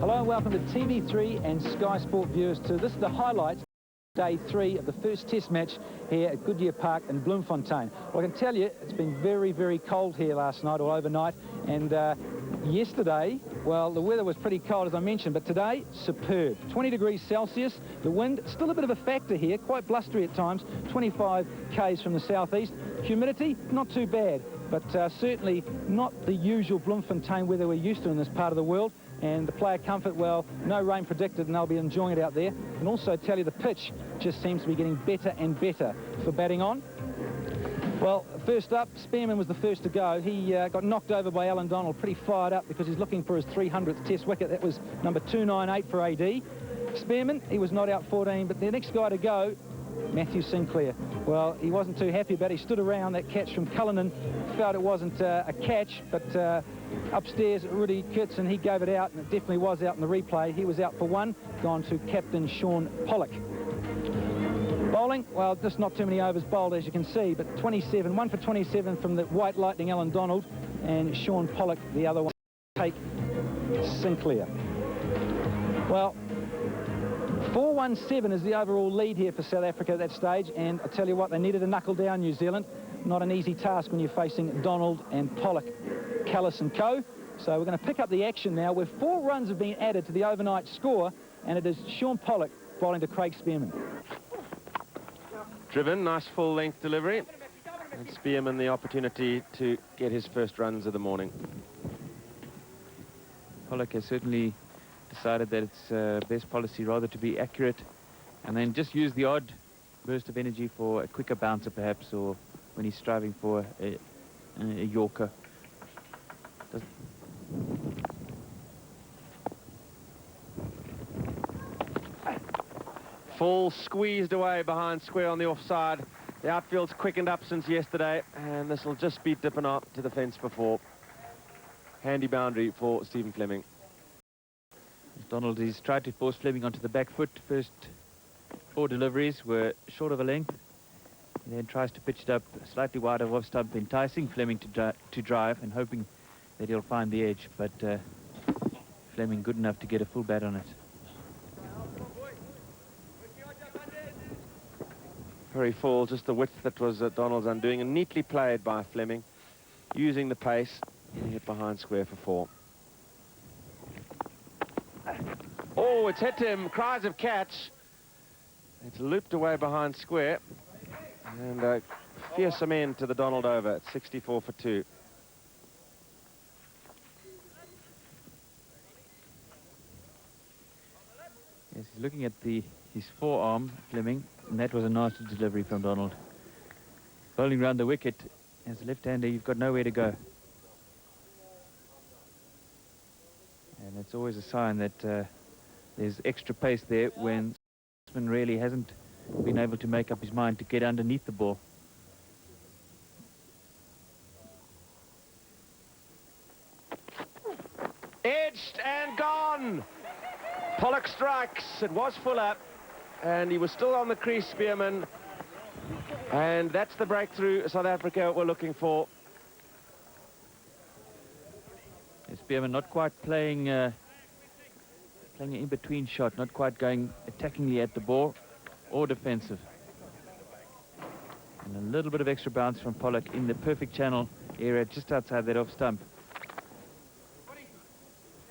Hello and welcome to TV3 and Sky Sport viewers to this is the highlights. Day 3 of the first test match here at Goodyear Park in Bloemfontein. Well, I can tell you it's been very, very cold here last night or overnight, and yesterday, well, the weather was pretty cold as I mentioned, but today, superb. 20 degrees Celsius, the wind still a bit of a factor here, quite blustery at times, 25 k's from the southeast. Humidity, not too bad, but certainly not the usual Bloemfontein weather we're used to in this part of the world. And the player comfort, well, no rain predicted, and they'll be enjoying it out there. And also tell you the pitch just seems to be getting better and better for batting on. Well, first up, Spearman was the first to go. He got knocked over by Alan Donald, pretty fired up because he's looking for his 300th test wicket. That was number 298 for AD. Spearman, he was not out 14, but the next guy to go, Matthew Sinclair. Well, he wasn't too happy about it. He stood around that catch from Cullinan, felt it wasn't a catch, but upstairs, Rudy Kurtzen, he gave it out, and it definitely was out in the replay. He was out for one, gone to captain Shaun Pollock. Bowling, well, just not too many overs bowled, as you can see, but 27, 1 for 27 from the White Lightning, Alan Donald, and Shaun Pollock, the other one, take Sinclair. Well, 4-1-7 is the overall lead here for South Africa at that stage, and I tell you what, they needed to knuckle down New Zealand. Not an easy task when you're facing Donald and Pollock, Callis and co. So we're going to pick up the action now, where 4 runs have been added to the overnight score, and it is Shaun Pollock bowling to Craig Spearman. Driven, nice full-length delivery, and Spearman the opportunity to get his first runs of the morning. Pollock has certainly decided that it's best policy rather to be accurate and then just use the odd burst of energy for a quicker bouncer perhaps, or when he's striving for a Yorker. Full squeezed away behind square on the offside. The outfield's quickened up since yesterday, and this will just be dipping up to the fence before. Handy boundary for Stephen Fleming. Donald has tried to force Fleming onto the back foot. First 4 deliveries were short of a length, and then tries to pitch it up slightly wide of off stump, enticing Fleming to drive and hoping that he'll find the edge, but Fleming good enough to get a full bat on it. Very full, just the width that was Donald's undoing, and neatly played by Fleming, using the pace, getting it behind square for 4. Oh, it's hit him, cries of catch. It's looped away behind square, and a fearsome end to the Donald over at 64 for 2. Yes, he's looking at his forearm, Fleming, and that was a nasty delivery from Donald. Bowling round the wicket, as a left-hander, you've got nowhere to go. And it's always a sign that there's extra pace there when the batsman really hasn't been able to make up his mind to get underneath the ball. Edged and gone! Pollock strikes. It was Fuller, and he was still on the crease, Spearman. And that's the breakthrough South Africa were looking for. Spearman not quite playing an in-between shot, not quite going attackingly at the ball or defensive. And a little bit of extra bounce from Pollock in the perfect channel area just outside that off stump.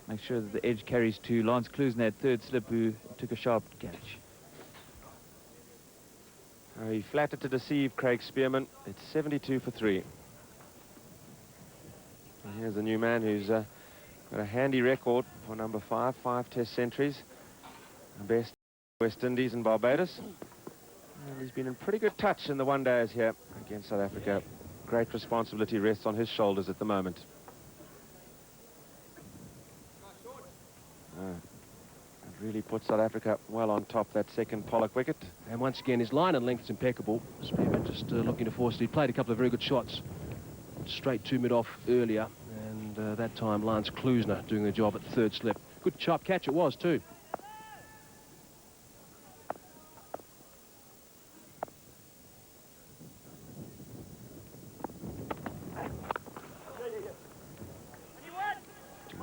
Make sure that the edge carries to Lance Klusener at third slip, who took a sharp catch. He flattered to deceive Craig Spearman. It's 72 for 3. And here's the new man who's got a handy record for number 5 test centuries. The best West Indies and Barbados. And he's been in pretty good touch in the one-days here against South Africa. Great responsibility rests on his shoulders at the moment. It really put South Africa well on top, that second Pollock wicket. And once again, his line and length is impeccable. Spearman just looking to force it. He played a couple of very good shots straight to mid-off earlier, and that time Lance Klusener doing the job at the third slip. Good sharp catch it was too.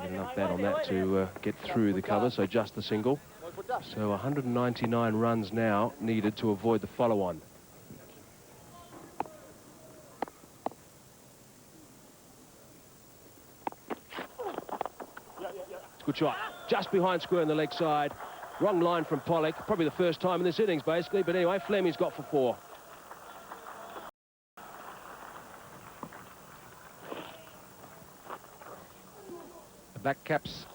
Get enough bat on that to get through the cover, so just the single. So 199 runs now needed to avoid the follow-on. Good shot. Just behind square on the leg side. Wrong line from Pollock. Probably the first time in this innings, basically. But anyway, Fleming's got for 4. The Black Caps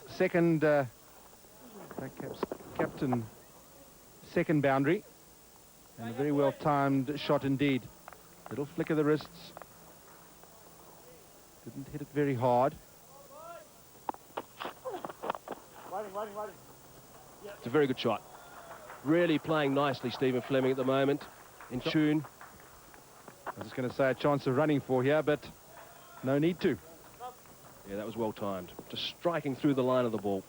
captain second boundary, and a very well timed shot indeed. Little flick of the wrists, didn't hit it very hard. It's a very good shot. Really playing nicely, Stephen Fleming, at the moment. In tune. I was just going to say a chance of running for here, but no need to. Yeah, that was well timed. Just striking through the line of the ball.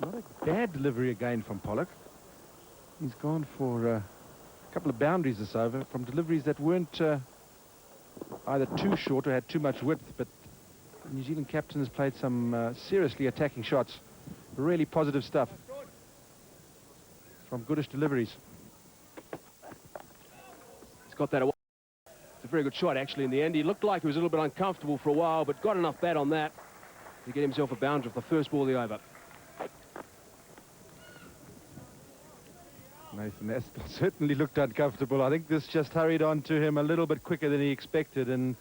Not a bad delivery again from Pollock. He's gone for a couple of boundaries this over from deliveries that weren't either too short or had too much width, but the New Zealand captain has played some seriously attacking shots. Really positive stuff from goodish deliveries. He's got that away. It's a very good shot, actually, in the end. He looked like he was a little bit uncomfortable for a while, but got enough bat on that to get himself a boundary off the first ball of the over. Nathan Astle certainly looked uncomfortable. I think this just hurried on to him a little bit quicker than he expected, and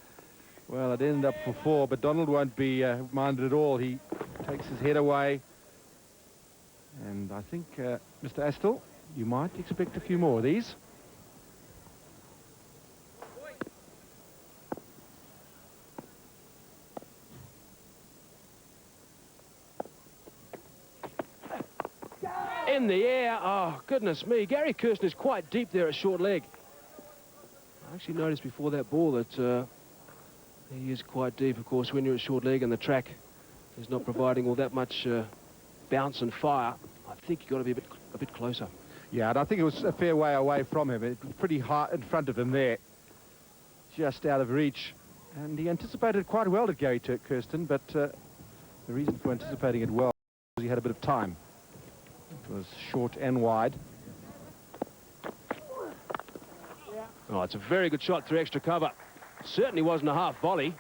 well, it ended up for 4, but Donald won't be minded at all. He takes his head away, and I think, Mr. Astle, you might expect a few more of these. In the air. Oh, goodness me. Gary Kirsten is quite deep there at short leg. I actually noticed before that ball that he is quite deep, of course, when you're at short leg and the track is not providing all that much bounce and fire. I think you've got to be a bit closer. Yeah, and I think it was a fair way away from him. It was pretty high in front of him there, just out of reach. And he anticipated quite well to Gary Kirsten, but the reason for anticipating it well was he had a bit of time. It was short and wide. Oh, it's a very good shot through extra cover. Certainly wasn't a half volley.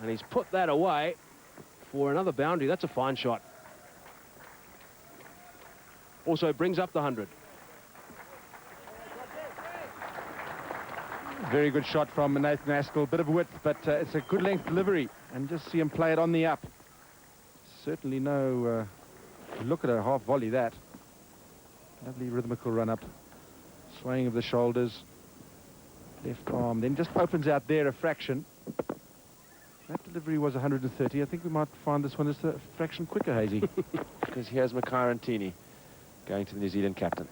And he's put that away for another boundary. That's a fine shot. Also brings up the 100. Very good shot from Nathan Astle. Bit of width, but it's a good length delivery. And just see him play it on the up. Certainly no... look at a half volley, that. Lovely rhythmical run up. Swaying of the shoulders. Left arm, then just opens out there a fraction. That delivery was 130. I think we might find this one just a fraction quicker, Hazy. Because here's Makarantini going to the New Zealand captain.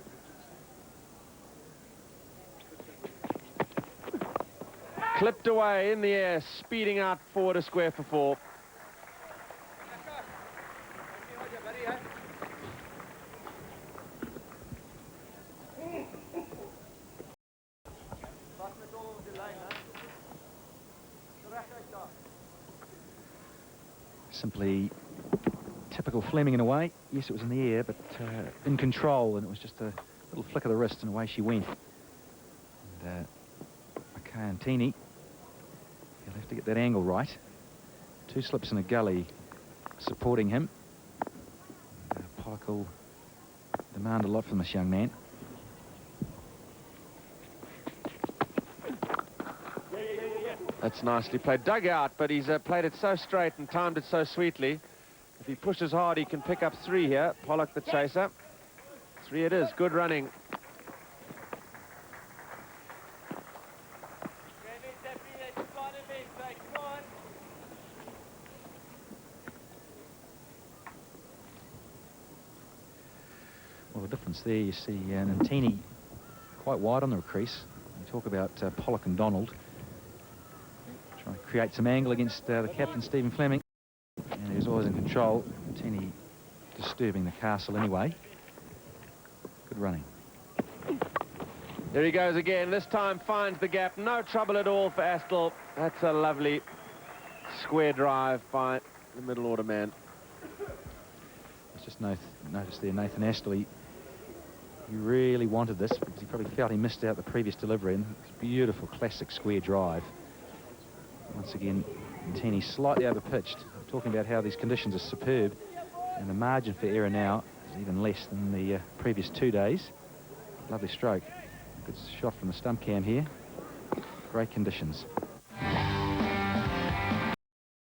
Clipped away in the air, speeding out forward a square for 4. Simply typical Fleming in a way. Yes, it was in the air, but in control, and it was just a little flick of the wrist, and away she went. And Makarantini, he'll have to get that angle right. 2 slips in a gully supporting him. Pollock will demand a lot from this young man. That's nicely played. Dug out, but he's played it so straight and timed it so sweetly. If he pushes hard, he can pick up 3 here. Pollock, the chaser. 3 it is. Good running. Well, the difference there, you see Nantini quite wide on the crease. You talk about Pollock and Donald. Trying to create some angle against the captain, Stephen Fleming. And he was always in control. Nantini disturbing the castle anyway. Good running. There he goes again. This time finds the gap. No trouble at all for Astle. That's a lovely square drive by the middle order man. Let's just notice there Nathan Astley. He really wanted this because he probably felt he missed out the previous delivery, and it's a beautiful classic square drive. Once again, Tini slightly over-pitched. I'm talking about how these conditions are superb, and the margin for error now is even less than the previous 2 days. Lovely stroke. Good shot from the stump cam here. Great conditions.